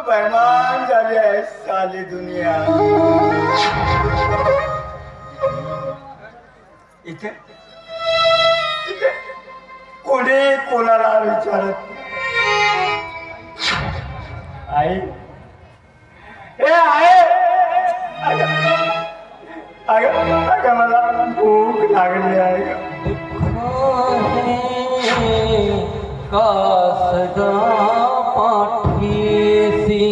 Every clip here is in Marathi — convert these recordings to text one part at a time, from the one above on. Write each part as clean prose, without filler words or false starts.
बेईमान झाली आहे साली दुनिया. इथे इथे कोणी कोणाला विचारत आई हे आहे. अगं मला भूक लागली आहे. का सदा पाठीसी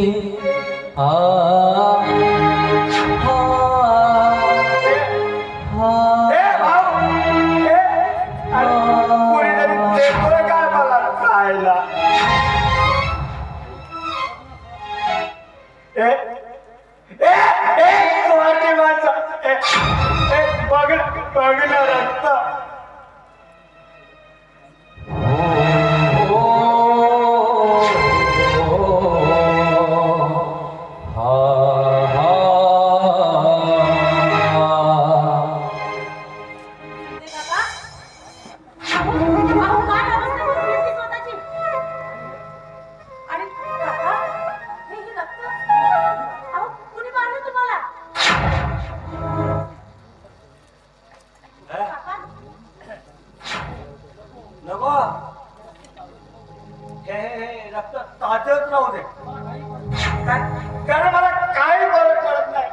कारण मला काही फरक पडत नाही.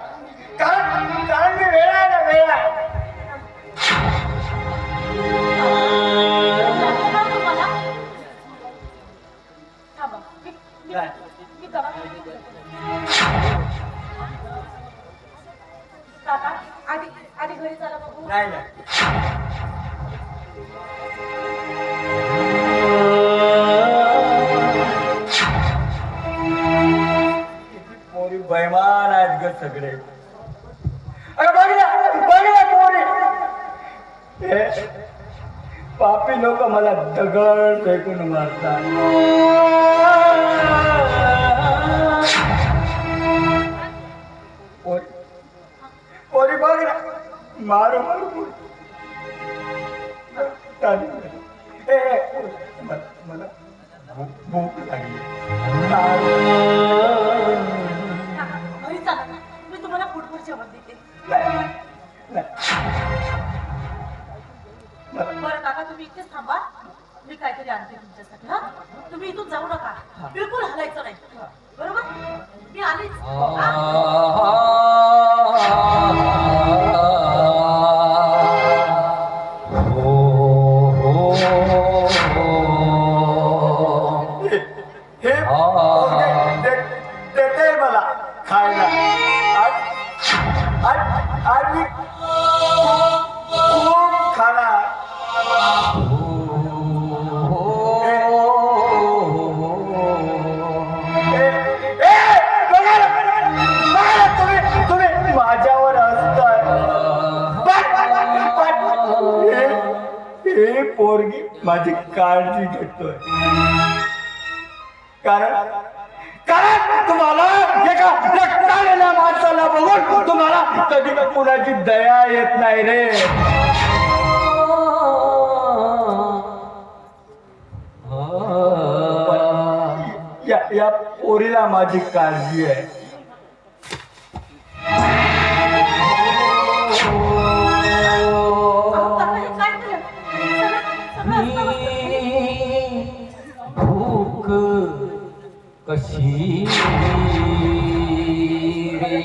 कारण मी वेळ आहे ना वेळ आहे. आधी घरी चला बघू. नाही नाही बैमान आहेत ग सगळे. बघ पोरी पापी लोक मला दगड फेकून मारतात. पोरी बघ ना मारू मारू मला भूक लागली. मी तुम्हाला फुटफुट जेवण देते. बरं काका तुम्ही इथेच थांबा. मी काहीतरी आणते तुमच्यासाठी. हा तुम्ही इथून जाऊ नका. बिलकुल हलायचं नाही. बरोबर मी आलीच. देते मला खायला. आज मी खूप खाणार. तुम्ही माझ्यावर असताय. हे पोरगी माझी काळजी घेतोय. कारण तुम्हाला एका रक्ताळलेल्या माणसाला कधी कुणाची दया येत नाही रे. या पोरीला माझी काळजी आहे. भूक कशी रे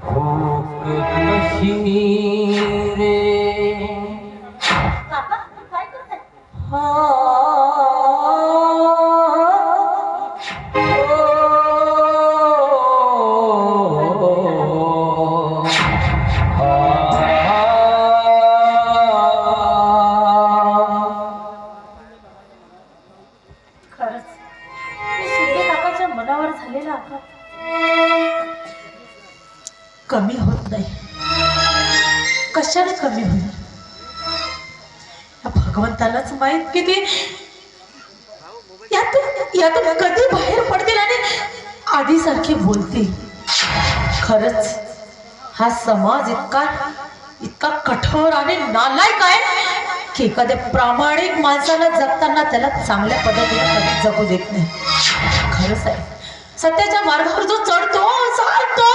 भूक कशी रे मनावर झालेला आघात कमी होत नाही. कशाने कमी होईल भगवंतालाच माहित. किती यातून कधी बाहेर पडतील आणि आधीसारखे बोलतील. खरंच हा समाज इतका कठोर आणि नालायक आहे की एखाद्या प्रामाणिक माणसाला जगताना त्याला चांगल्या पद्धतीने कधी जगू देत नाही. खरंच आहे, सत्याच्या मार्गावर जो चढतो चालतो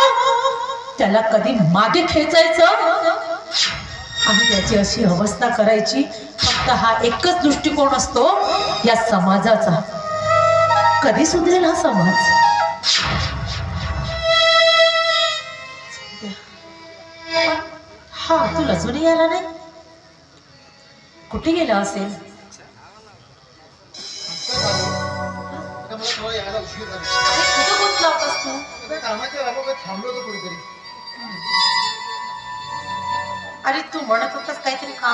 त्याला कधी मागे खेचायचं आणि त्याची अशी अवस्था करायची. फक्त हा एकच दृष्टिकोन असतो या समाजाचा. कधी सुधरेल हा समाज? हा तुला अजूनही आला नाही? कुठे गेला असेल? कुठं गुंतला होतास तू? अरे तू म्हणत होतास काहीतरी काम